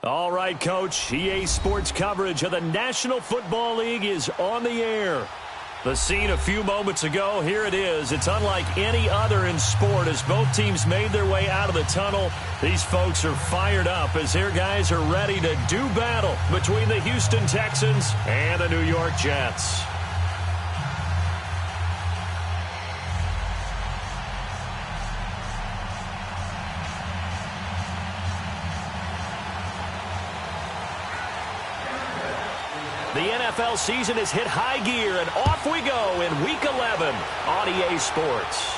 All right, Coach. EA Sports coverage of the National Football League is on the air. The scene a few moments ago, here it is. It's unlike any other in sport as both teams made their way out of the tunnel. These folks are fired up as their guys are ready to do battle between the Houston Texans and the New York Jets. The NFL season has hit high gear, and off we go in Week 11 on EA Sports.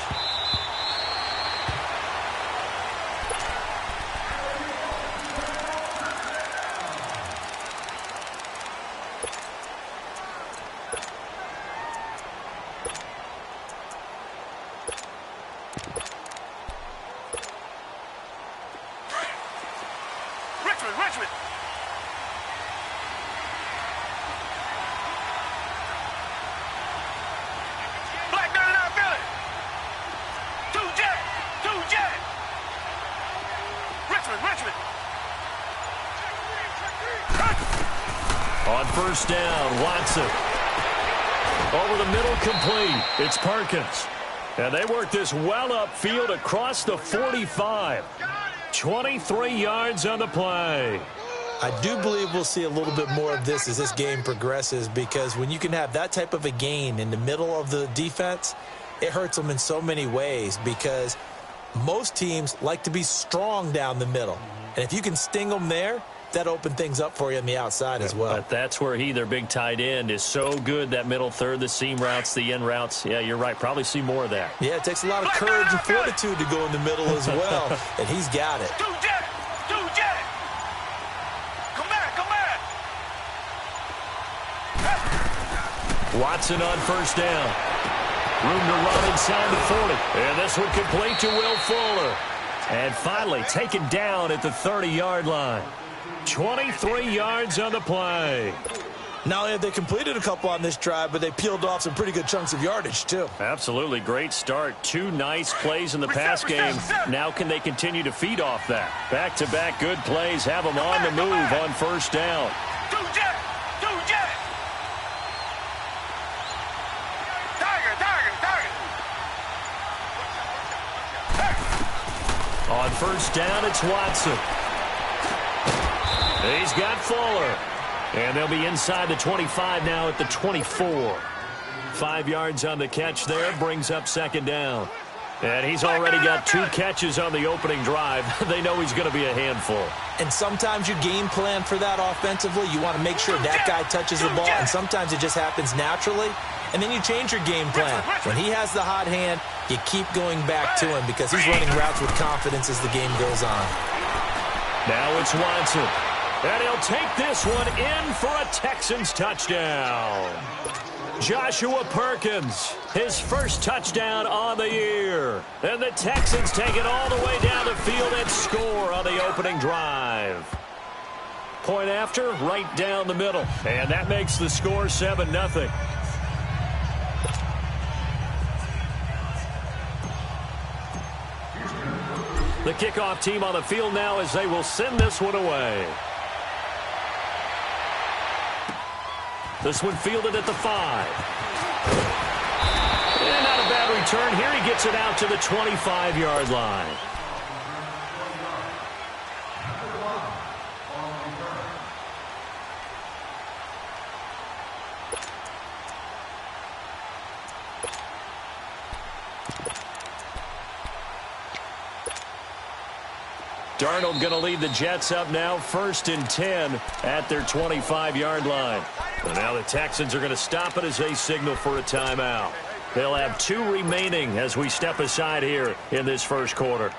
Richmond. Richmond. On first down, Watson. Over the middle, complete. It's Perkins. And they work this well upfield across the 45. 23 yards on the play. I do believe we'll see a little bit more of this as this game progresses, because when you can have that type of a gain in the middle of the defense, it hurts them in so many ways, because most teams like to be strong down the middle. And if you can sting them there, that opens things up for you on the outside as well. But that's where their big tight end, is so good, that middle third, the seam routes, the end routes. Yeah, you're right. Probably see more of that. Yeah, it takes a lot of courage and fortitude to go in the middle as well, and he's got it. Two jet. Come back. Watson on first down. Room to run inside the 40. And this one complete to Will Fuller. And finally taken down at the 30-yard line. 23 yards on the play. Not only have they completed a couple on this drive, but they peeled off some pretty good chunks of yardage, too. Absolutely. Great start. 2 nice plays in the pass game. Now can they continue to feed off that? Back-to-back good plays have them on the move on first down. Two jet. On first down, it's Watson. He's got Fuller. And they'll be inside the 25 now at the 24. 5 yards on the catch there, brings up second down. And he's already got 2 catches on the opening drive. They know he's going to be a handful. And sometimes you game plan for that offensively. You want to make sure that guy touches the ball, and sometimes it just happens naturally. And then you change your game plan. When he has the hot hand, you keep going back to him because he's running routes with confidence as the game goes on. Now it's Watson. And he'll take this one in for a Texans touchdown. Joshua Perkins, his first touchdown on the year. And the Texans take it all the way down the field and score on the opening drive. Point after, right down the middle. And that makes the score 7-0. The kickoff team on the field now as they will send this one away. This one fielded at the 5. And not a bad return here. He gets it out to the 25-yard line. Darnold going to lead the Jets up now, 1st and 10 at their 25-yard line. And now the Texans are going to stop it as they signal for a timeout. They'll have 2 remaining as we step aside here in this first quarter.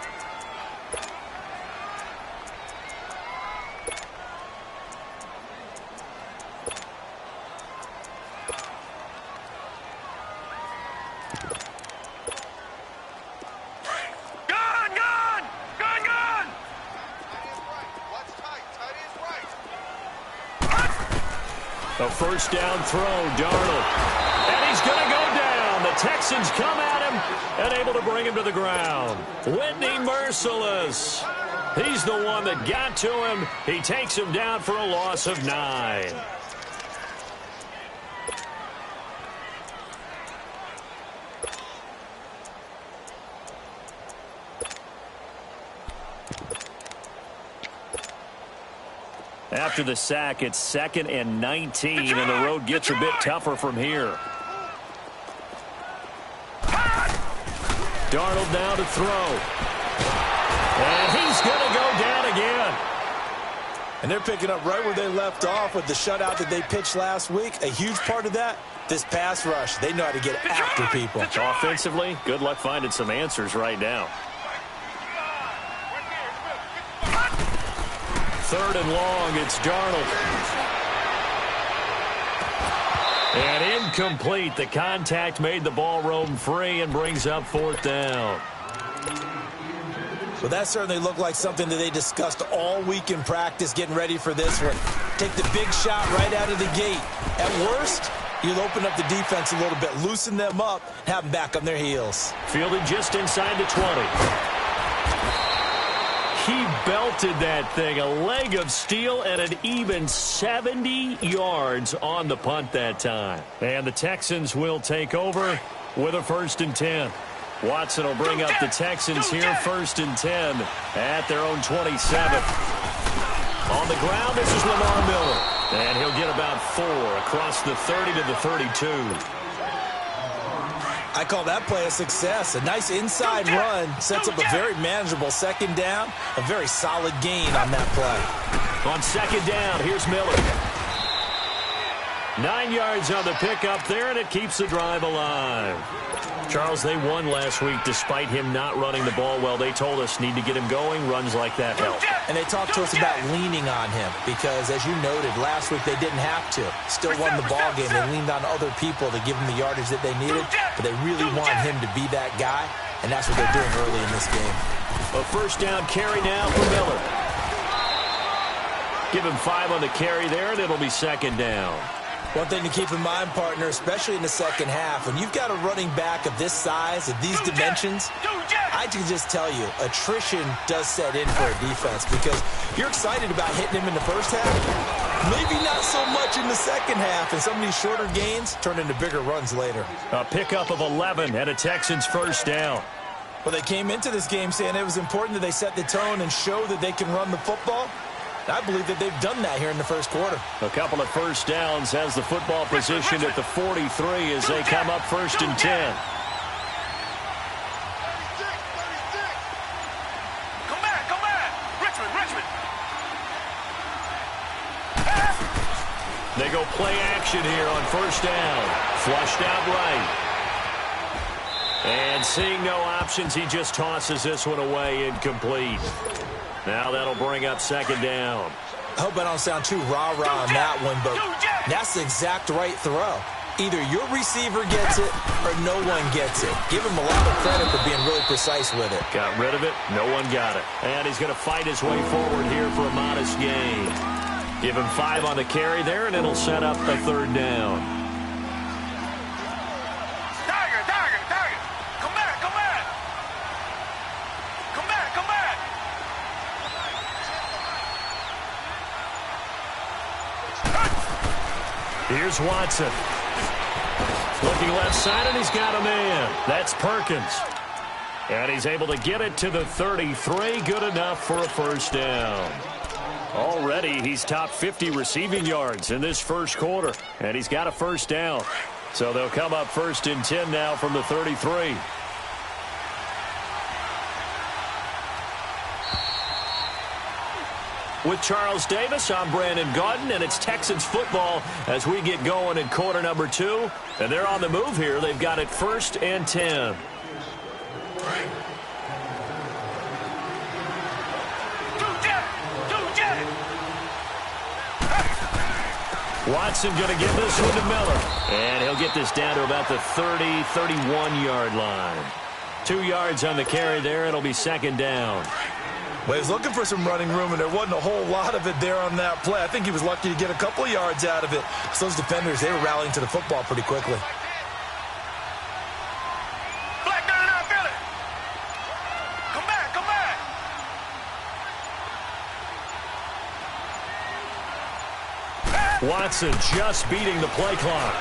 A first down throw, Darnold. And he's going to go down. The Texans come at him and able to bring him to the ground. Whitney Merciless He's the one that got to him. He takes him down for a loss of 9. After the sack, it's 2nd and 19, and the road gets a bit tougher from here. Darnold now to throw. And he's going to go down again. And they're picking up right where they left off with the shutout that they pitched last week. A huge part of that, this pass rush. They know how to get after people. Offensively, good luck finding some answers right now. 3rd and long, it's Darnold. And incomplete. The contact made the ball roam free and brings up 4th down. Well, that certainly looked like something that they discussed all week in practice, getting ready for this one. Take the big shot right out of the gate. At worst, you'll open up the defense a little bit, loosen them up, have them back on their heels. Fielded just inside the 20. He belted that thing, a leg of steel, and an even 70 yards on the punt that time. And the Texans will take over with a 1st and 10. Watson will bring up the Texans here, 1st and 10 at their own 27. On the ground, this is Lamar Miller. And he'll get about 4 across the 30 to the 32. I call that play a success. A nice inside run sets up a very manageable 2nd down. A very solid gain on that play. On 2nd down, here's Miller. 9 yards on the pickup there, and it keeps the drive alive. Charles, they won last week despite him not running the ball well. They told us need to get him going. Runs like that help. And they talked to us about leaning on him because, as you noted, last week they didn't have to. Still won the ball game. They leaned on other people to give them the yardage that they needed, but they really want him to be that guy, and that's what they're doing early in this game. A 1st down carry now for Miller. Give him 5 on the carry there, and it'll be 2nd down. One thing to keep in mind, partner, especially in the second half, when you've got a running back of this size, of these dimensions, I can just tell you, attrition does set in for a defense because you're excited about hitting him in the first half, maybe not so much in the second half, and some of these shorter gains turn into bigger runs later. A pickup of 11 and a Texans 1st down. Well, they came into this game saying it was important that they set the tone and show that they can run the football. I believe that they've done that here in the first quarter. A couple of 1st downs has the football positioned at the 43 as they come up 1st and 10. Come back. Richmond. They go play action here on 1st down. Flushed out right. And seeing no options, he just tosses this one away, incomplete. Now that'll bring up 2nd down. I hope I don't sound too rah-rah on that one, but that's the exact right throw. Either your receiver gets it or no one gets it. Give him a lot of credit for being really precise with it. Got rid of it. No one got it. And he's going to fight his way forward here for a modest gain. Give him 5 on the carry there, and it'll set up a 3rd down. Here's Watson. Looking left side, and he's got a man. That's Perkins. And he's able to get it to the 33. Good enough for a 1st down. Already, he's top 50 receiving yards in this first quarter. And he's got a 1st down. So they'll come up 1st and 10 now from the 33. With Charles Davis, I'm Brandon Gaudin, and it's Texans football as we get going in quarter number 2. And they're on the move here. They've got it 1st and 10. Watson going to give this one to Miller. And he'll get this down to about the 30, 31-yard line. 2 yards on the carry there. It'll be 2nd down. Well, he was looking for some running room, and there wasn't a whole lot of it there on that play. I think he was lucky to get a couple of yards out of it. So those defenders, they were rallying to the football pretty quickly. Watson just beating the play clock.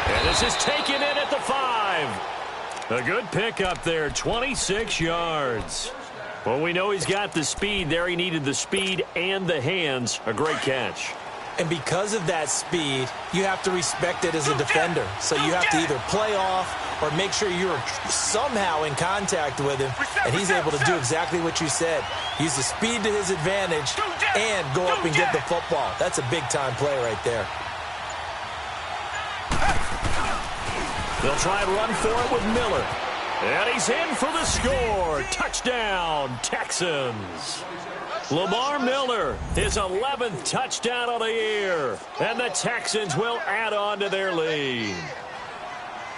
And this is taken in at the 5. A good pickup there, 26 yards. Well, we know he's got the speed there. He needed the speed and the hands. A great catch. And because of that speed, you have to respect it as a defender. So you have to either play off or make sure you're somehow in contact with him. And he's able to do exactly what you said. Use the speed to his advantage and go up and get the football. That's a big-time play right there. They'll try and run for it with Miller. And he's in for the score. Touchdown, Texans. Lamar Miller, his 11th touchdown of the year. And the Texans will add on to their lead.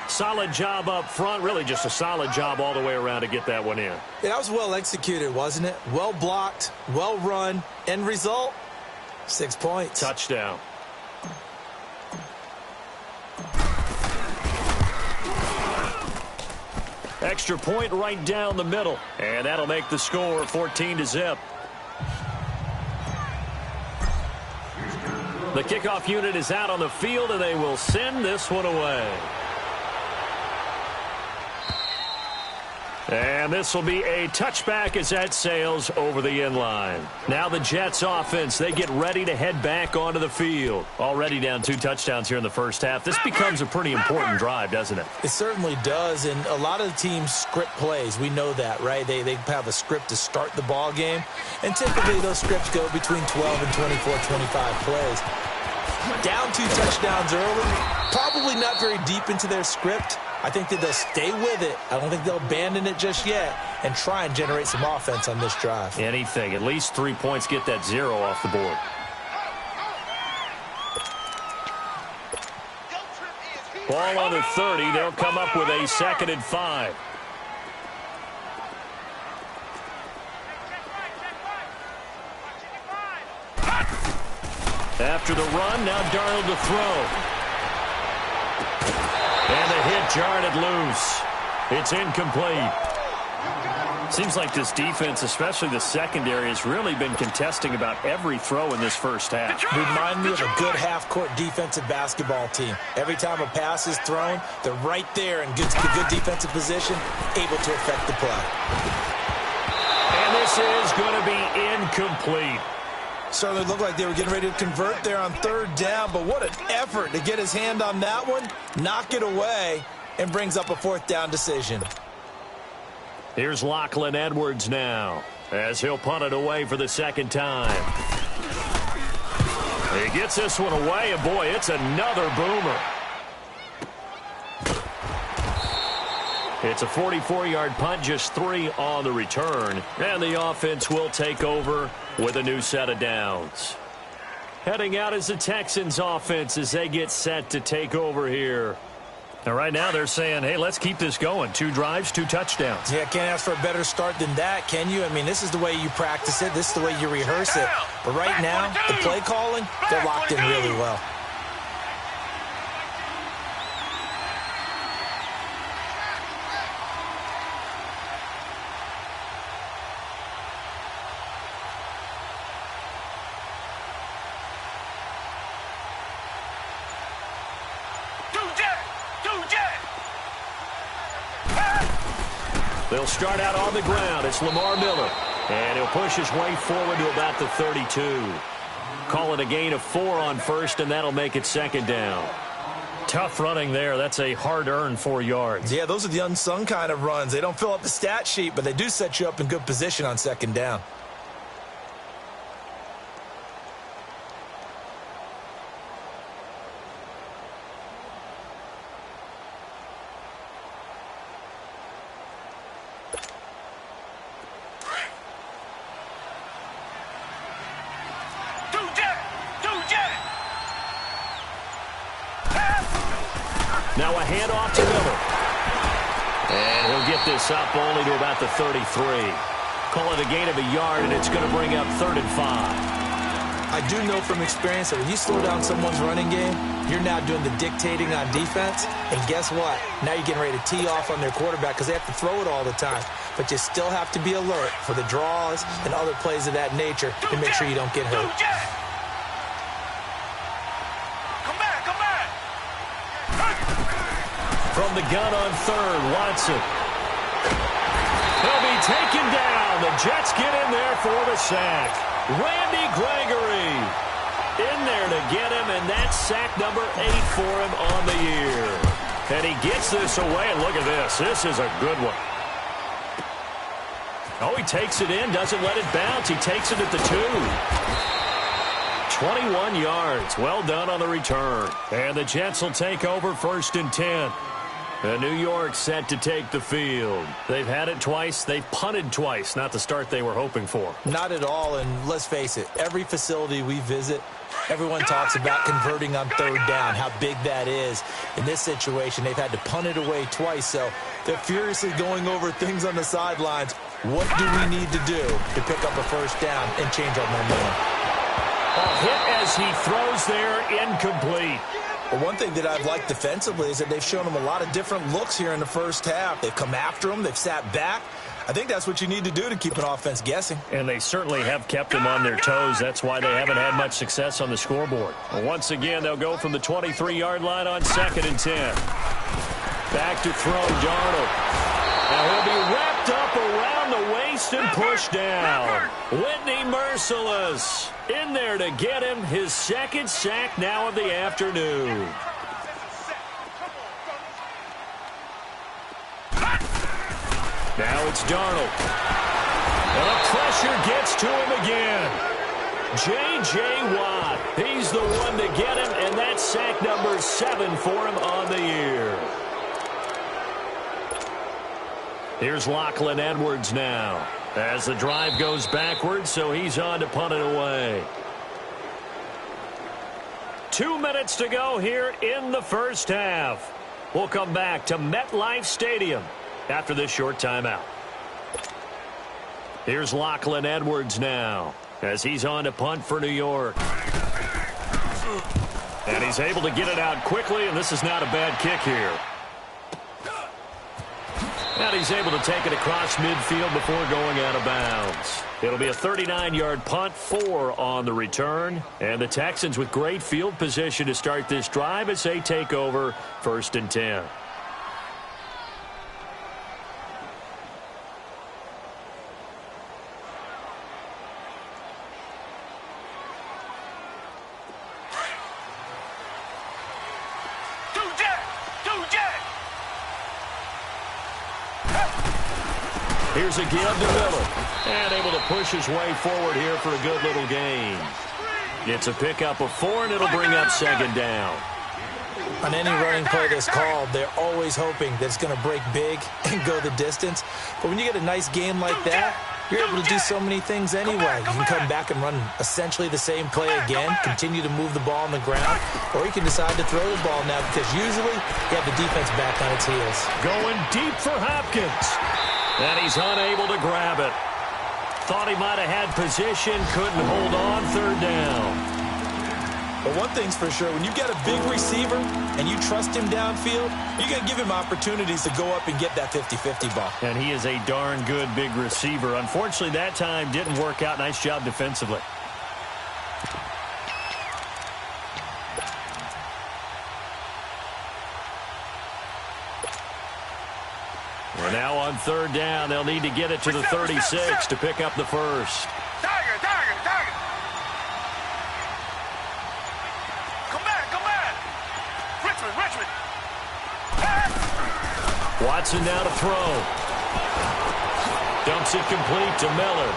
Solid job up front. Really just a solid job all the way around to get that one in. Yeah, that was well executed, wasn't it? Well blocked, well run. End result, 6 points. Touchdown. Extra point right down the middle. And that'll make the score 14-0. The kickoff unit is out on the field, and they will send this one away. And this will be a touchback as that sails over the end line. Now the Jets offense, they get ready to head back onto the field. Already down 2 touchdowns here in the first half. This becomes a pretty important drive, doesn't it? It certainly does, and a lot of the teams script plays. We know that, right? They have a script to start the ball game, and typically those scripts go between 12 and 24, 25 plays. Down 2 touchdowns early, probably not very deep into their script. I think that they'll stay with it. I don't think they'll abandon it just yet and try and generate some offense on this drive. Anything. At least 3 points, get that 0 off the board. Ball on the 30. They'll come up with a 2nd and 5. After the run, now Darnold to throw. And the hit jarred it loose. It's incomplete. Seems like this defense, especially the secondary, has really been contesting about every throw in this first half. Remind me of a good half-court defensive basketball team. Every time a pass is thrown, they're right there in good defensive position, able to affect the play. And this is going to be incomplete. Certainly looked like they were getting ready to convert there on 3rd down, but what an effort to get his hand on that one, knock it away, and brings up a 4th down decision. Here's Lachlan Edwards now, as he'll punt it away for the 2nd time. He gets this one away, and boy, it's another boomer. It's a 44-yard punt, just 3 on the return. And the offense will take over with a new set of downs. Heading out is the Texans offense as they get set to take over here. And right now they're saying, hey, let's keep this going. 2 drives, 2 touchdowns. Yeah, can't ask for a better start than that, can you? I mean, this is the way you practice it. This is the way you rehearse it. But right now, the play calling, they're locked in really well. They'll start out on the ground. It's Lamar Miller. And he'll push his way forward to about the 32. Call it a gain of 4 on 1st, and that'll make it 2nd down. Tough running there. That's a hard-earned 4 yards. Yeah, those are the unsung kind of runs. They don't fill up the stat sheet, but they do set you up in good position on 2nd down. Now a handoff to Miller. And he'll get this up only to about the 33. Call it a gain of a yard, and it's going to bring up 3rd and 5. I do know from experience that when you slow down someone's running game, you're now doing the dictating on defense. And guess what? Now you're getting ready to tee off on their quarterback because they have to throw it all the time. But you still have to be alert for the draws and other plays of that nature to make sure you don't get hurt. from the gun on third. Watson. He'll be taken down. The Jets get in there for the sack. Randy Gregory in there to get him, and that's sack number 8 for him on the year. And he gets this away, and look at this. This is a good one. Oh, he takes it in, doesn't let it bounce. He takes it at the 2. 21 yards. Well done on the return. And the Jets will take over 1st and 10. And New York set to take the field. They've had it twice. They've punted twice. Not the start they were hoping for. Not at all, and let's face it, every facility we visit, everyone talks about converting on 3rd down, how big that is. In this situation, they've had to punt it away twice, so they're furiously going over things on the sidelines. What do we need to do to pick up a 1st down and change our momentum? A hit as he throws there, incomplete. Well, one thing that I've liked defensively is that they've shown them a lot of different looks here in the first half. They've come after them. They've sat back. I think that's what you need to do to keep an offense guessing. And they certainly have kept them on their toes. That's why they haven't had much success on the scoreboard. Well, once again, they'll go from the 23-yard line on 2nd and 10. Back to throw, Darnold. Now he'll be wrapped up around the waist and pushed down. Whitney Merciless in there to get him his 2nd sack now of the afternoon. Now it's Darnold. And the pressure gets to him again. J.J. Watt, he's the one to get him, and that's sack number 7 for him on the year. Here's Lachlan Edwards now as the drive goes backwards, so he's on to punt it away. 2 minutes to go here in the first half. We'll come back to MetLife Stadium after this short timeout. Here's Lachlan Edwards now as he's on to punt for New York. And he's able to get it out quickly, and this is not a bad kick here. And he's able to take it across midfield before going out of bounds. It'll be a 39-yard punt, 4 on the return. And the Texans with great field position to start this drive as they take over 1st and 10. Here's a give to Miller. And able to push his way forward here for a good little gain. It's a pickup of 4, and it'll bring up 2nd down. On any running play that's called, they're always hoping that it's going to break big and go the distance. But when you get a nice game like that, you're able to do so many things anyway. You can come back and run essentially the same play again, continue to move the ball on the ground, or you can decide to throw the ball now because usually you have the defense back on its heels. Going deep for Hopkins. And he's unable to grab it. Thought he might have had position, couldn't hold on, 3rd down. But one thing's for sure, when you've got a big receiver and you trust him downfield, you got to give him opportunities to go up and get that 50-50 ball. And he is a darn good big receiver. Unfortunately, that time didn't work out. Nice job defensively. And now on 3rd down, they'll need to get it to the 36 to pick up the 1st. Target. Come back. Richmond. Watson now to throw. Dumps it complete to Miller.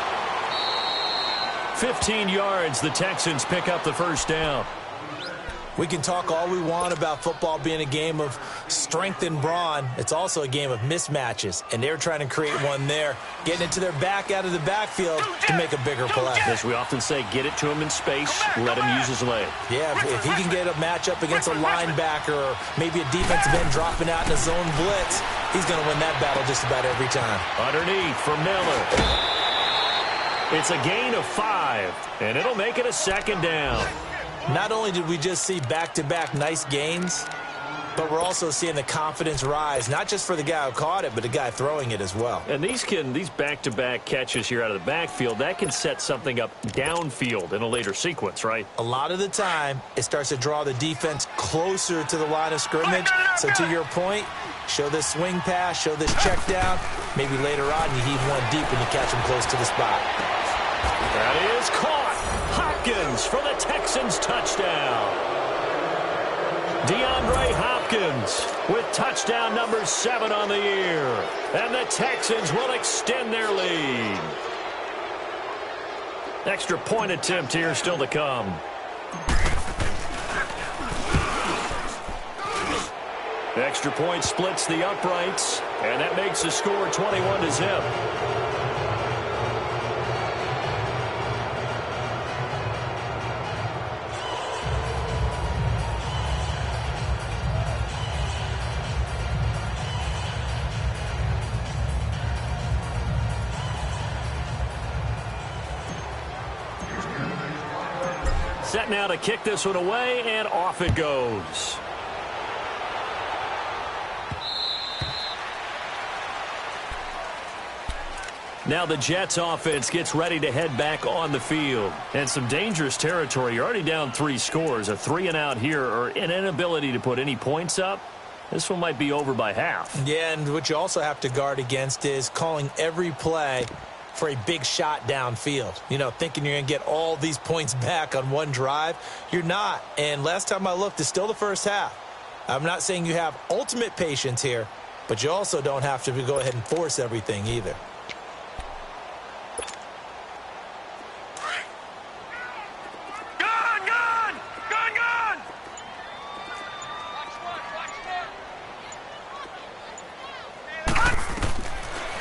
15 yards, the Texans pick up the 1st down. We can talk all we want about football being a game of strength and brawn. It's also a game of mismatches, and they're trying to create one there, getting it to their back out of the backfield to make a bigger play. As we often say, get it to him in space, let him use his leg. Yeah, if he can get a matchup against a linebacker or maybe a defensive end dropping out in a zone blitz, he's going to win that battle just about every time. Underneath for Miller. It's a gain of 5, and it'll make it a 2nd down. Not only did we just see back-to-back nice gains, but we're also seeing the confidence rise, not just for the guy who caught it, but the guy throwing it as well. And these back-to-back catches here out of the backfield, that can set something up downfield in a later sequence, right? A lot of the time, it starts to draw the defense closer to the line of scrimmage. So to your point, Show this swing pass, show this check down. Maybe later on you heave one deep and you catch him close to the spot. That is caught. Hopkins for the Texans touchdown. DeAndre Hopkins with touchdown number 7 on the year. And the Texans will extend their lead. Extra point attempt here still to come. Extra point splits the uprights, and that makes the score 21-0. Set now to kick this one away, and off it goes. Now the Jets offense gets ready to head back on the field. And some dangerous territory. You're already down 3 scores. A 3-and-out here or an inability to put any points up. This one might be over by half. Yeah, and what you also have to guard against is calling every play for a big shot downfield. You know, thinking you're going to get all these points back on one drive. You're not. And last time I looked, it's still the first half. I'm not saying you have ultimate patience here, but you also don't have to go ahead and force everything either.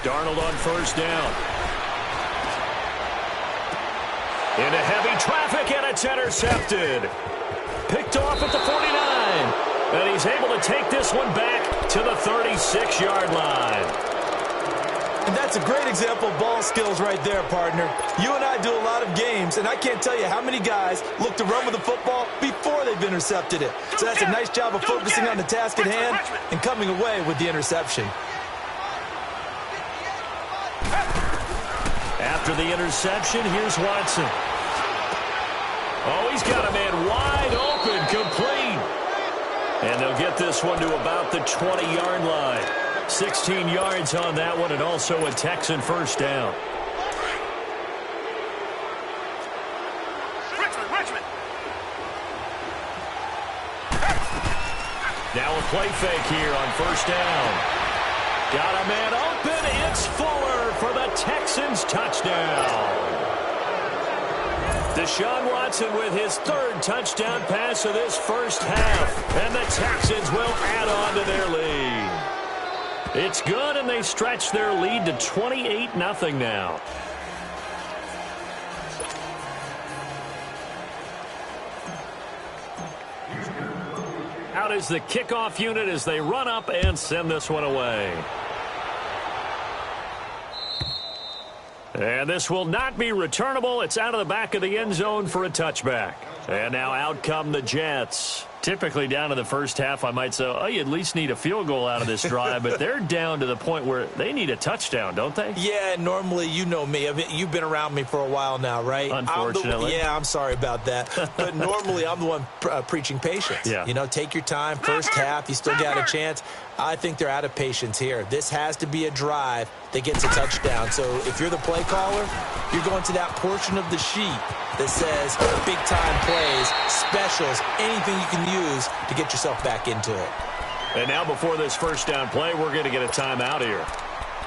Darnold on first down. Into heavy traffic, and it's intercepted. Picked off at the 49. And he's able to take this one back to the 36-yard line. And that's a great example of ball skills right there, partner. You and I do a lot of games, and I can't tell you how many guys look to run with the football before they've intercepted it. So that's a nice job of focusing on the task at hand and coming away with the interception. After the interception, here's Watson. Oh, he's got a man wide open, complete. And they'll get this one to about the 20-yard line. 16 yards on that one, and also a Texan first down. Richmond. Now a play fake here on first down. Got a man open. It's Fuller for the Texans touchdown. Deshaun Watson with his 3rd touchdown pass of this first half. And the Texans will add on to their lead. It's good, and they stretch their lead to 28-0 now. Out is the kickoff unit as they run up and send this one away. And this will not be returnable. It's out of the back of the end zone for a touchback. And now out come the Jets. Typically down to the first half, I might say, oh, you at least need a field goal out of this drive. But they're down to the point where they need a touchdown, don't they? Yeah, normally, you know me. I mean, you've been around me for a while now, right? Unfortunately. I'm sorry about that. But normally, I'm the one preaching patience. Yeah. You know, take your time. First half, you still got a chance. I think they're out of patience here. This has to be a drive that gets a touchdown. So if you're the play caller, you're going to that portion of the sheet that says big-time plays, specials, anything you can use to get yourself back into it. And now before this first down play, we're going to get a timeout here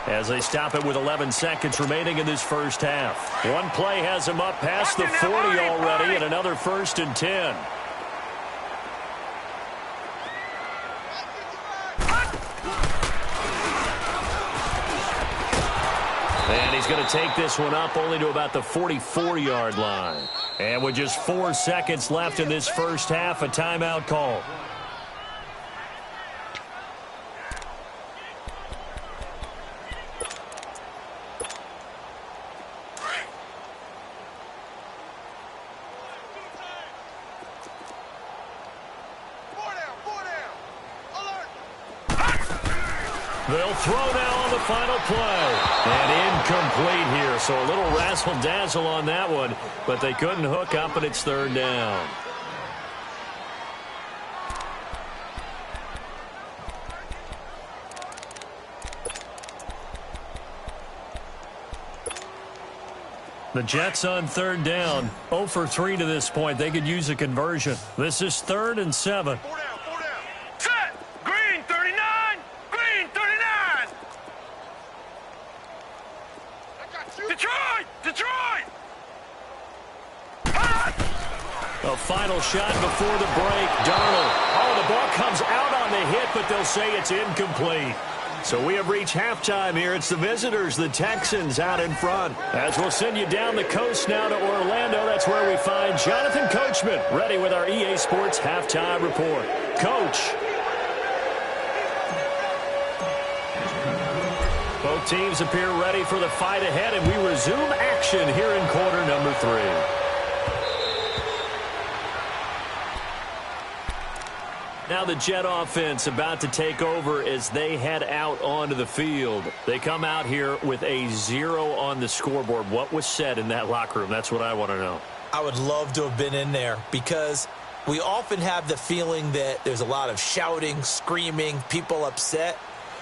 as they stop it with 11 seconds remaining in this first half. One play has them up past the 40 already, and another 1st and 10. And he's going to take this one up only to about the 44-yard line. And with just 4 seconds left in this first half, a timeout call. They'll throw now on the final play. And incomplete here. So a little razzle-dazzle on that one. But they couldn't hook up, and it's 3rd down. The Jets on third down, 0 for 3 to this point. They could use a conversion. This is 3rd and 7. 4 down, 4 down. Set! Green 39! Green 39! Detroit! Detroit! A final shot before the break. Darnold. Oh, the ball comes out on the hit, but they'll say it's incomplete. So we have reached halftime here. It's the visitors, the Texans, out in front. As we'll send you down the coast now to Orlando. That's where we find Jonathan Coachman, ready with our EA Sports halftime report. Coach. Both teams appear ready for the fight ahead, and we resume action here in quarter number 3. Now the Jet offense about to take over as they head out onto the field. They come out here with a 0 on the scoreboard. What was said in that locker room? That's what I want to know. I would love to have been in there because we often have the feeling that there's a lot of shouting, screaming, people upset.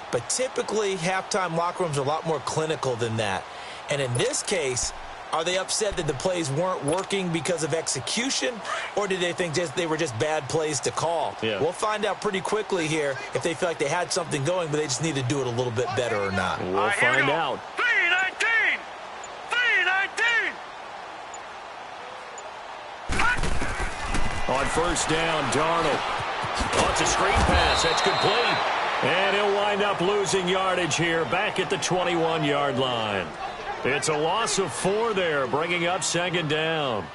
But typically, halftime locker rooms are a lot more clinical than that. And in this case, are they upset that the plays weren't working because of execution, or did they think they were just bad plays to call? Yeah. We'll find out pretty quickly here if they feel like they had something going, but they just need to do it a little bit better or not. We'll find out. 319! 319! On first down, Darnold. Oh, it's a screen pass. That's complete. And he'll wind up losing yardage here back at the 21-yard line. It's a loss of 4 there, bringing up second down.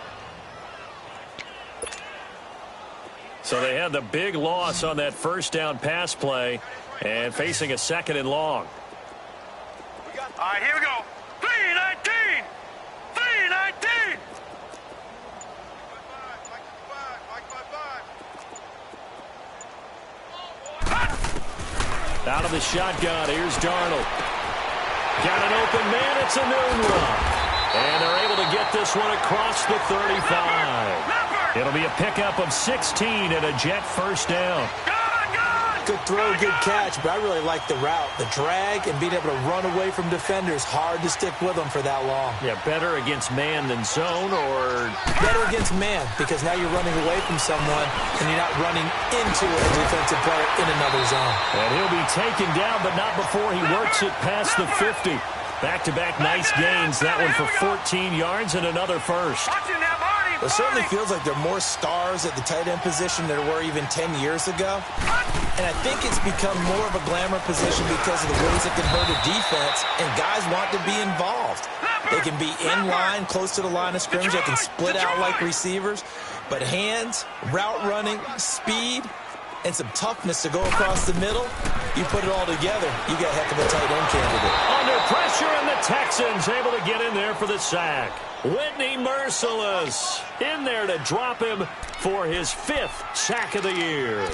So they had the big loss on that first down pass play and facing a second and long. All right, here we go. 319! 319! Out of the shotgun, here's Darnold. Got an open man, it's a noon run. And they're able to get this one across the 35. It'll be a pickup of 16 and a Jet first down. Good throw, good catch, but I really like the route. The drag and being able to run away from defenders, hard to stick with them for that long. Yeah, better against man than zone, or better against man, because now you're running away from someone and you're not running into a defensive player in another zone. And he'll be taken down, but not before he works it past the 50. Back-to-back nice gains. That one for 14 yards and another first. It certainly feels like there are more stars at the tight end position than there were even 10 years ago. And I think it's become more of a glamour position because of the ways it can hurt a defense, and guys want to be involved. They can be in line, close to the line of scrimmage. They can split out like receivers. But hands, route running, speed, and some toughness to go across the middle, you put it all together, you got a heck of a tight end candidate. Under pressure, and the Texans able to get in there for the sack. Whitney Merciless in there to drop him for his 5th sack of the year.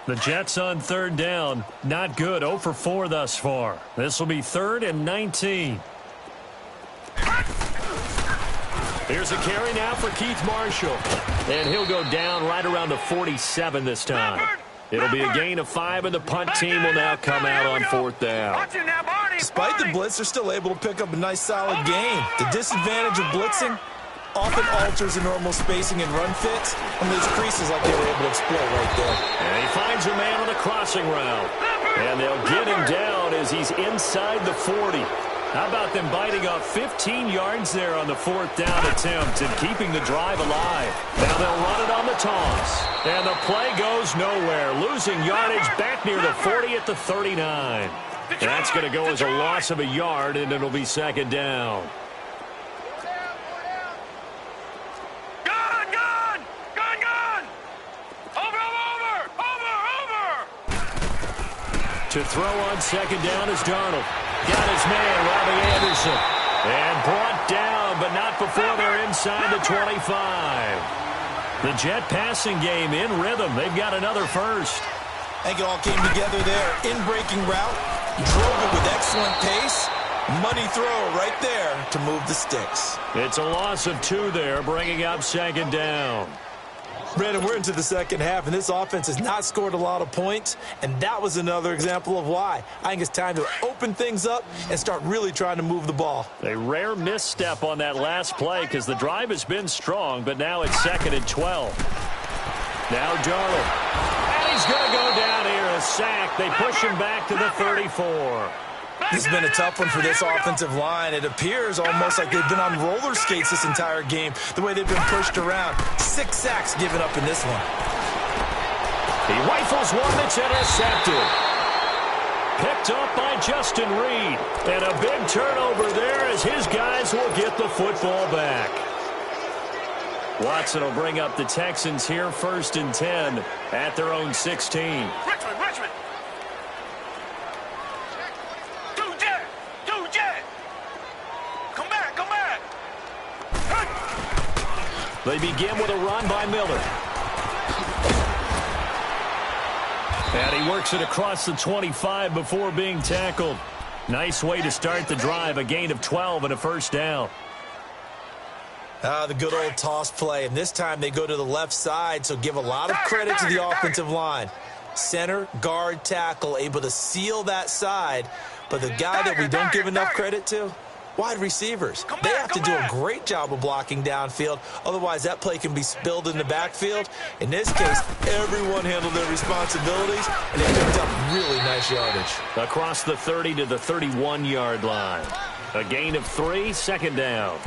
The Jets on third down. Not good. 0 for 4 thus far. This will be 3rd and 19. Here's a carry now for Keith Marshall. And he'll go down right around the 47 this time. It'll be a gain of 5, and the punt team will now come out on 4th down. Despite the blitz, they're still able to pick up a nice, solid gain. The disadvantage of blitzing often alters the normal spacing and run fits, and those creases like they were able to exploit right there. And he finds a man on the crossing route. And they'll get him down as he's inside the 40. How about them biting off 15 yards there on the 4th down attempt and keeping the drive alive? Now they'll run it on the toss. And the play goes nowhere, losing yardage back near the 40 at the 39. That's going to go as a loss of a yard, and it'll be second down. To throw on second down is Darnold. Got his man, Robbie Anderson. And brought down, but not before they're inside the 25. The Jet passing game in rhythm. They've got another first. I think it all came together there. In-breaking route. Drove it with excellent pace. Money throw right there to move the sticks. It's a loss of 2 there, bringing up second down. Brandon, we're into the second half, and this offense has not scored a lot of points, and that was another example of why. I think it's time to open things up and start really trying to move the ball. A rare misstep on that last play because the drive has been strong, but now it's 2nd and 12. Now Darnold. And he's going to go down here, a sack. They push him back to the 34. This has been a tough one for this offensive line. It appears almost like they've been on roller skates this entire game, the way they've been pushed around. 6 sacks given up in this one. He rifles one that's intercepted. Picked up by Justin Reed. And a big turnover there as his guys will get the football back. Watson will bring up the Texans here 1st and 10 at their own 16. Richmond. Two jet. Come back. They begin with a run by Miller. And he works it across the 25 before being tackled. Nice way to start the drive, a gain of 12 and a first down. The good old toss play, and this time they go to the left side, so give a lot of credit to the offensive line. Center, guard, tackle, able to seal that side, but the guy that we don't give enough credit to, wide receivers. They have to do a great job of blocking downfield, otherwise that play can be spilled in the backfield. In this case, everyone handled their responsibilities, and they picked up really nice yardage. Across the 30 to the 31-yard line. A gain of 3, 2nd down.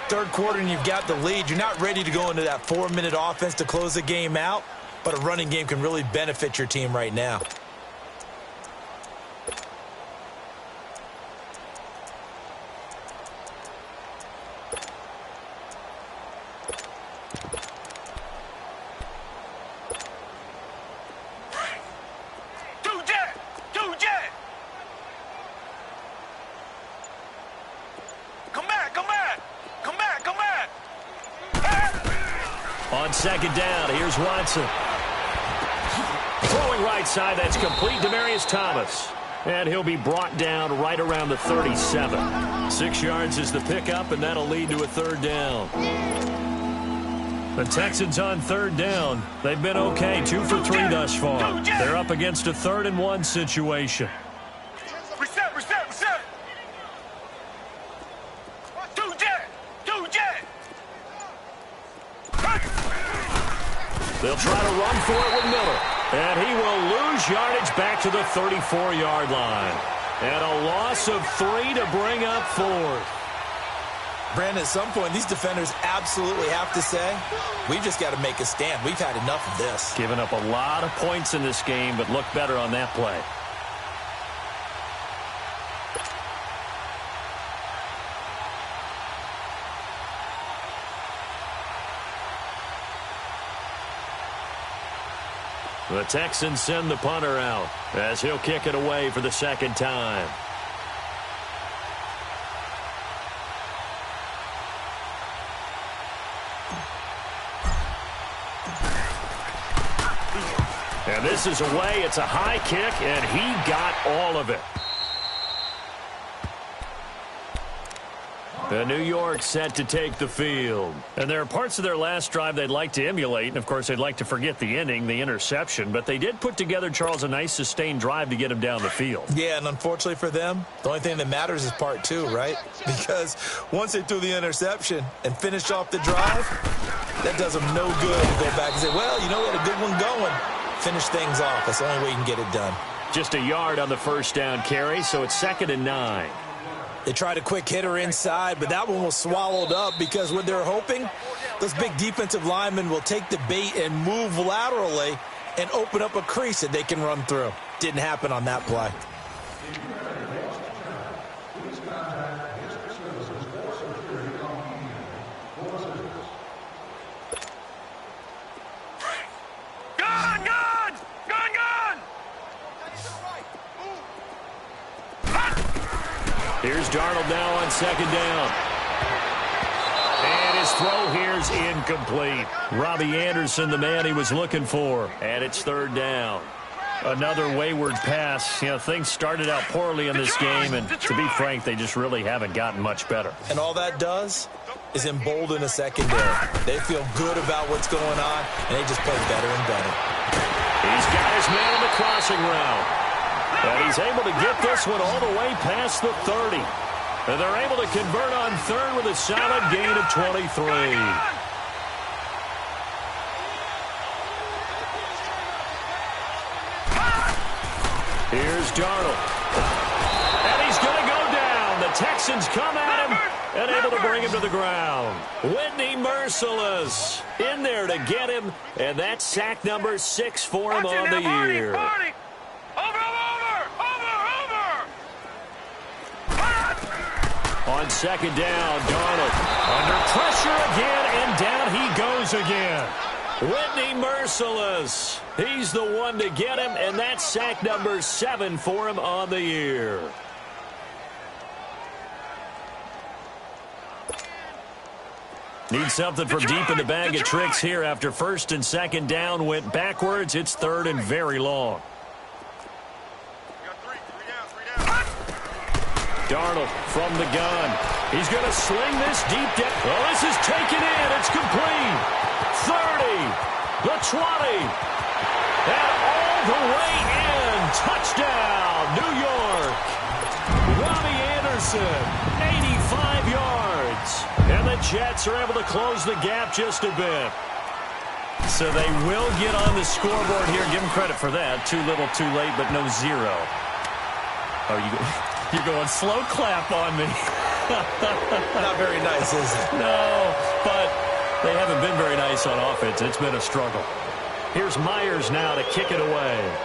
Third quarter and you've got the lead. You're not ready to go into that 4-minute offense to close the game out, but a running game can really benefit your team right now. Two jet. Come back. On 2nd down, here's Watson. Throwing right side, that's complete. Demaryius Thomas. And he'll be brought down right around the 37. 6 yards is the pickup, and that'll lead to a 3rd down. The Texans on 3rd down. They've been okay, 2 for 3 thus far. They're up against a 3rd and 1 situation. Reset. Two jet. They'll try to run for it with Miller. And he will lose yardage back to the 34-yard line. And a loss of 3 to bring up 4th. Brandon, at some point, these defenders absolutely have to say, we've just got to make a stand. We've had enough of this. Giving up a lot of points in this game, but look better on that play. The Texans send the punter out as he'll kick it away for the 2nd time. And this is away. It's a high kick, and he got all of it. The New York set to take the field. And there are parts of their last drive they'd like to emulate. And, of course, they'd like to forget the ending, the interception. But they did put together, Charles, a nice sustained drive to get him down the field. Yeah, and unfortunately for them, the only thing that matters is part 2, right? Because once they threw the interception and finished off the drive, that does them no good to go back and say, well, you know, we had a good one going. Finish things off. That's the only way you can get it done. Just a yard on the first down carry, so it's 2nd and 9. They tried a quick hitter inside, but that one was swallowed up because what they're hoping, those big defensive linemen will take the bait and move laterally and open up a crease that they can run through. Didn't happen on that play. Here's Darnold now on 2nd down. And his throw here's incomplete. Robbie Anderson, the man he was looking for. And it's 3rd down. Another wayward pass. You know, things started out poorly in this game, and to be frank, they just really haven't gotten much better. And all that does, is emboldened a secondary. They feel good about what's going on, and they just play better and better. He's got his man in the crossing route. And he's able to get this one all the way past the 30. And they're able to convert on third with a solid gain of 23. Here's Darnold. And he's going to go down. The Texans come at him and able to bring him to the ground. Whitney Merciless in there to get him. And that's sack number 6 for him on the year. On second down, Darnold under pressure again, and down he goes again. Whitney Merciless. He's the one to get him, and that's sack number 7 for him on the year. Need something from deep in the bag of tricks here after first and second down went backwards. It's third and very long. Darnold from the gun. He's going to sling this deep down. Well, this is taken in. It's complete. 30, the 20, and all the way in. Touchdown, New York. Robbie Anderson, 85 yards. And the Jets are able to close the gap just a bit. So they will get on the scoreboard here. Give them credit for that. Too little, too late, but no zero. You're going slow clap on me. Not very nice, is it? No, but they haven't been very nice on offense. It's been a struggle. Here's Myers now to kick it away.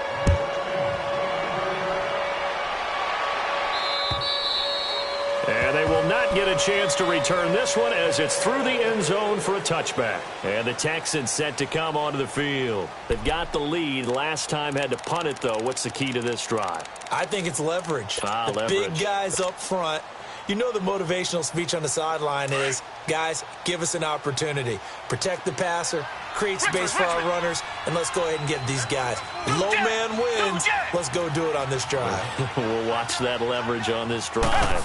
And they will not get a chance to return this one as it's through the end zone for a touchback. And the Texans set to come onto the field. They've got the lead. Last time had to punt it, though. What's the key to this drive? I think it's leverage. Leverage. Big guys up front. You know the motivational speech on the sideline is, guys, give us an opportunity. Protect the passer, create space for our runners, and let's go ahead and get these guys. Low man wins. Let's go do it on this drive. We'll watch that leverage on this drive.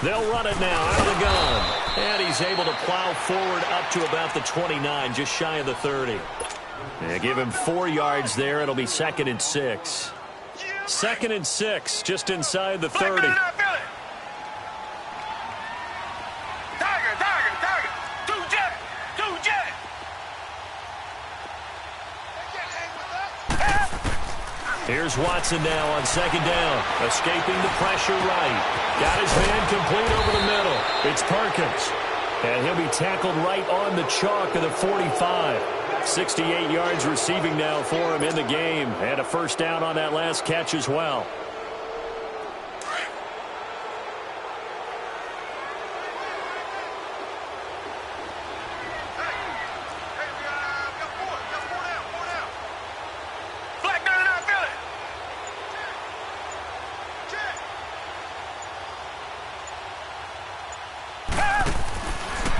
They'll run it now out of the gun. And he's able to plow forward up to about the 29, just shy of the 30. They give him 4 yards there. It'll be 2nd and 6. 2nd and 6, just inside the 30. Here's Watson now on 2nd down. Escaping the pressure right. Got his man complete over the middle. It's Perkins. And he'll be tackled right on the chalk of the 45. 68 yards receiving now for him in the game. And a first down on that last catch as well.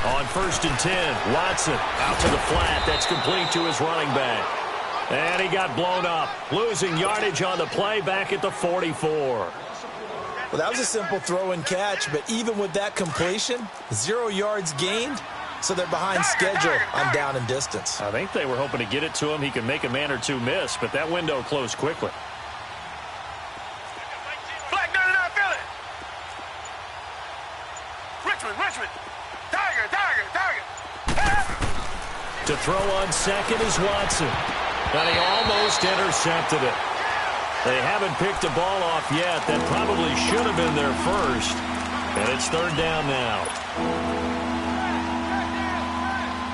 On 1st and 10, Watson out to the flat. That's complete to his running back. And he got blown up. Losing yardage on the play back at the 44. Well, that was a simple throw and catch, but even with that completion, 0 yards gained, so they're behind schedule on down and distance. I think they were hoping to get it to him. He could make a man or two miss, but that window closed quickly. To throw on 2nd is Watson. And he almost intercepted it. They haven't picked the ball off yet. That probably should have been their first. And it's 3rd down now.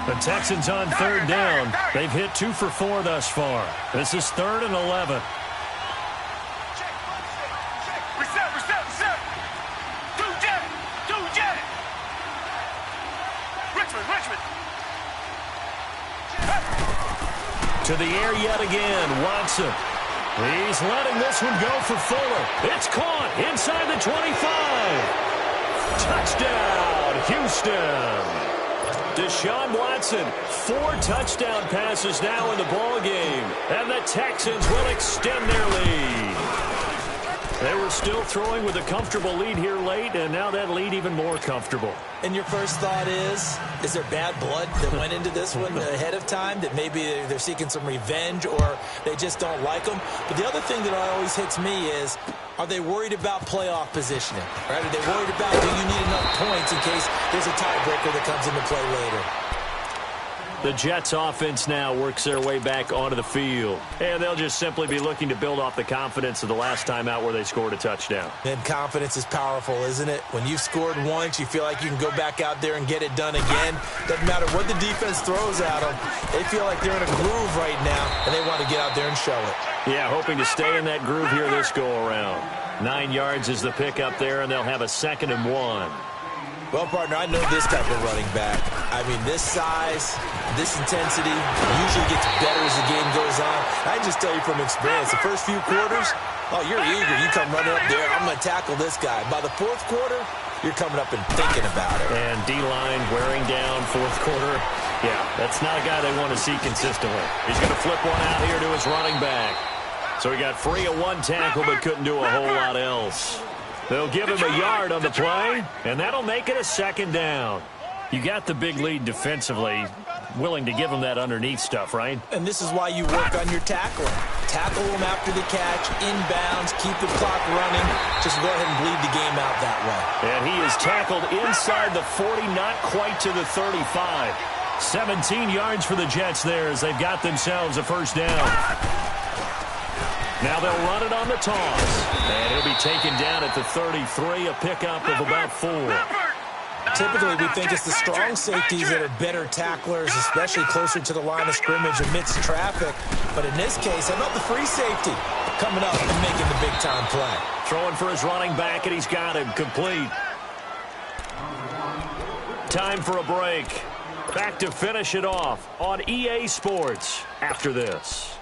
The Texans on 3rd down. They've hit 2 for 4 thus far. This is 3rd and 11. To the air yet again, Watson. He's letting this one go for Fuller. It's caught inside the 25. Touchdown, Houston. Deshaun Watson, 4 touchdown passes now in the ball game, and the Texans will extend their lead. They were still throwing with a comfortable lead here late, and now that lead even more comfortable. And your first thought is there bad blood that went into this one ahead of time, that maybe they're seeking some revenge or they just don't like them? But the other thing that always hits me is, are they worried about playoff positioning? Right? Are they worried about, do you need enough points in case there's a tiebreaker that comes into play later? The Jets offense now works their way back onto the field. And they'll just simply be looking to build off the confidence of the last time out where they scored a touchdown. And confidence is powerful, isn't it? When you've scored once, you feel like you can go back out there and get it done again. Doesn't matter what the defense throws at them. They feel like they're in a groove right now, and they want to get out there and show it. Yeah, hoping to stay in that groove here this go-around. 9 yards is the pickup there, and they'll have a 2nd and 1. Well, partner, I know this type of running back. I mean, this size, this intensity usually gets better as the game goes on. I can just tell you from experience, the first few quarters, oh, you're eager. You come running up there, I'm going to tackle this guy. By the 4th quarter, you're coming up and thinking about it. And D-line wearing down 4th quarter. Yeah, that's not a guy they want to see consistently. He's going to flip one out here to his running back. So he got free of 1 tackle but couldn't do a whole lot else. They'll give him a yard on the play, and that'll make it a 2nd down. You got the big lead defensively, willing to give him that underneath stuff, right? And this is why you work on your tackling. Tackle them after the catch, inbounds, keep the clock running. Just go ahead and bleed the game out that way. And he is tackled inside the 40, not quite to the 35. 17 yards for the Jets there as they've got themselves a 1st down. Now they'll run it on the toss. And he'll be taken down at the 33, a pickup of about 4. Typically, we think it's the strong safeties that are better tacklers, especially closer to the line of scrimmage amidst traffic. But in this case, how about the free safety coming up and making the big-time play? Throwing for his running back, and he's got him complete. Time for a break. Back to finish it off on EA Sports after this.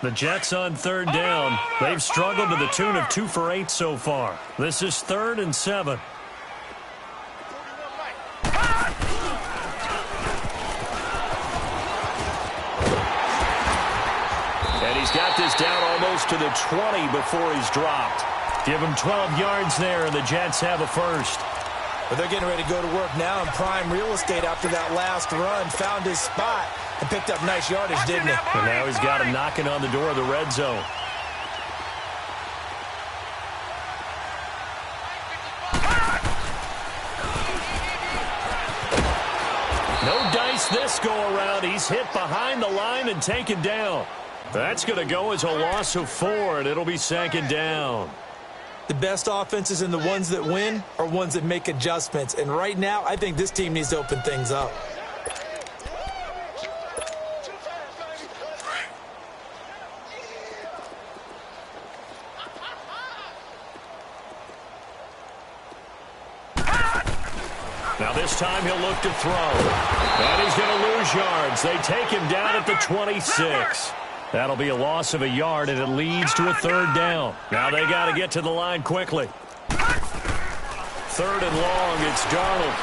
The Jets on 3rd down. They've struggled to the tune of 2 for 8 so far. This is 3rd and 7. And he's got this down almost to the 20 before he's dropped. Give him 12 yards there, and the Jets have a 1st. But they're getting ready to go to work now in prime real estate after that last run. Found his spot and picked up nice yardage, didn't he? And now he's got him knocking on the door of the red zone. No dice this go-around. He's hit behind the line and taken down. That's going to go as a loss of 4, and it'll be 2nd down. The best offenses and the ones that win are ones that make adjustments. And right now, I think this team needs to open things up. Now this time he'll look to throw. And he's going to lose yards. They take him down at the 26. That'll be a loss of a yard, and it leads to a 3rd down. Now they got to get to the line quickly. 3rd and long, it's Darnold.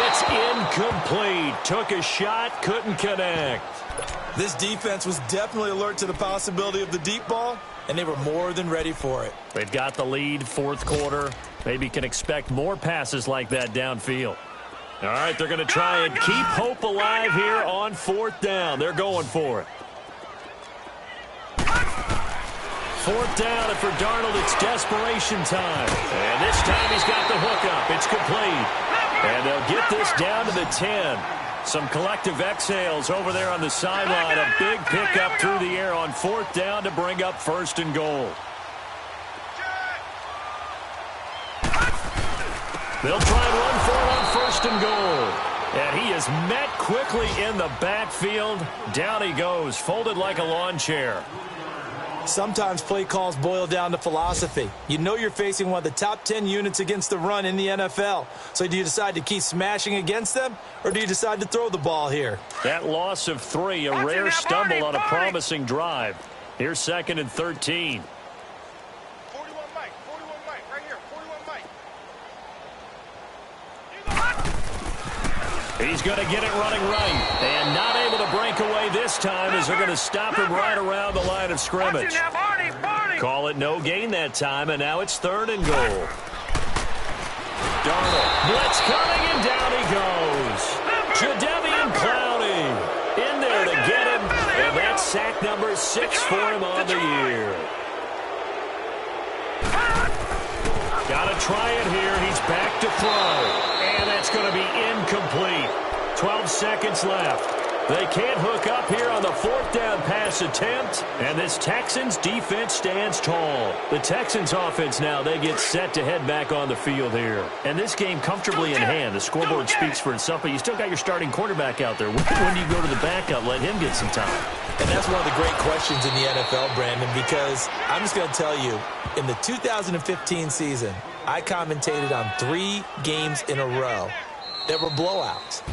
It's incomplete. Took a shot, couldn't connect. This defense was definitely alert to the possibility of the deep ball, and they were more than ready for it. They've got the lead, 4th quarter. Maybe can expect more passes like that downfield. All right, they're going to try and keep hope alive here on 4th down. They're going for it. 4th down, and for Darnold, it's desperation time. And this time he's got the hookup. It's complete. And they'll get this down to the 10. Some collective exhales over there on the sideline. A big pickup through the air on 4th down to bring up 1st and goal. They'll try and run for it on 1st and goal. And he is met quickly in the backfield. Down he goes, folded like a lawn chair. Sometimes play calls boil down to philosophy. You know you're facing one of the top 10 units against the run in the NFL. So do you decide to keep smashing against them, or do you decide to throw the ball here? That loss of 3, a rare stumble on a promising drive. Here's 2nd and 13. 41 Mike, right here, 41 Mike. He's going to get it running right. And not able to break away this this time as they're going to stop him right around the line of scrimmage. Call it no gain that time, and now it's 3rd and goal. Darnold, blitz coming, and down he goes. Jadeveon Clowney in there to get him, and that's sack number 6 for him on the year. Got to try it here. He's back to throw, and that's going to be incomplete. 12 seconds left. They can't hook up here on the 4th down pass attempt, and this Texans defense stands tall. The Texans offense now, they get set to head back on the field here. And this game comfortably in hand. The scoreboard speaks for itself, but you still got your starting quarterback out there. When do you go to the backup, let him get some time? And that's one of the great questions in the NFL, Brandon, because I'm just going to tell you, in the 2015 season, I commentated on 3 games in a row that were blowouts.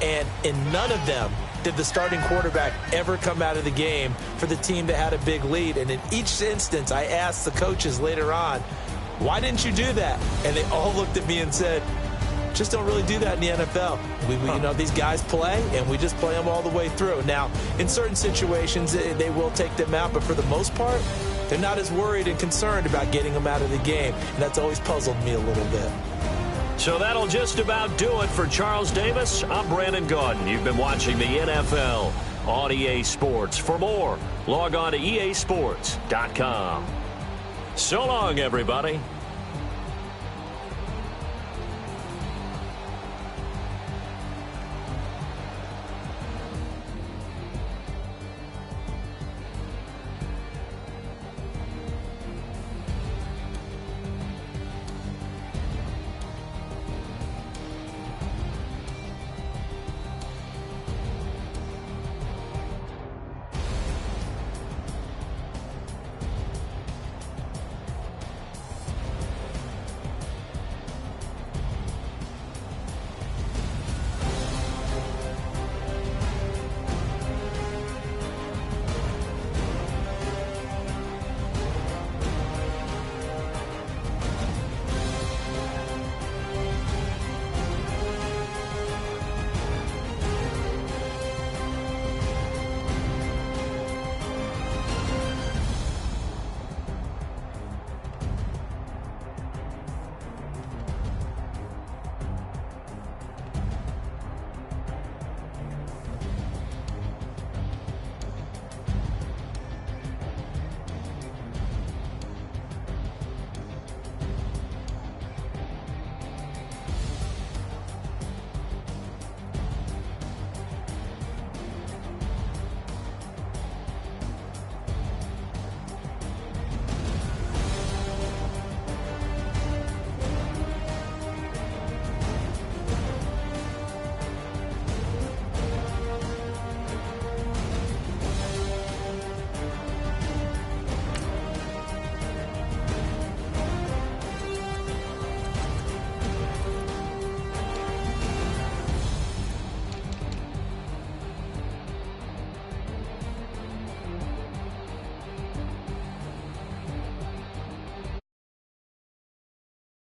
And in none of them did the starting quarterback ever come out of the game for the team that had a big lead. And in each instance, I asked the coaches later on, why didn't you do that? And they all looked at me and said, just don't really do that in the NFL. You know, these guys play, and we just play them all the way through. Now, in certain situations, they will take them out, but for the most part, they're not as worried and concerned about getting them out of the game. And that's always puzzled me a little bit. So that'll just about do it for Charles Davis. I'm Brandon Gaudin. You've been watching the NFL on EA Sports. For more, log on to easports.com. So long, everybody.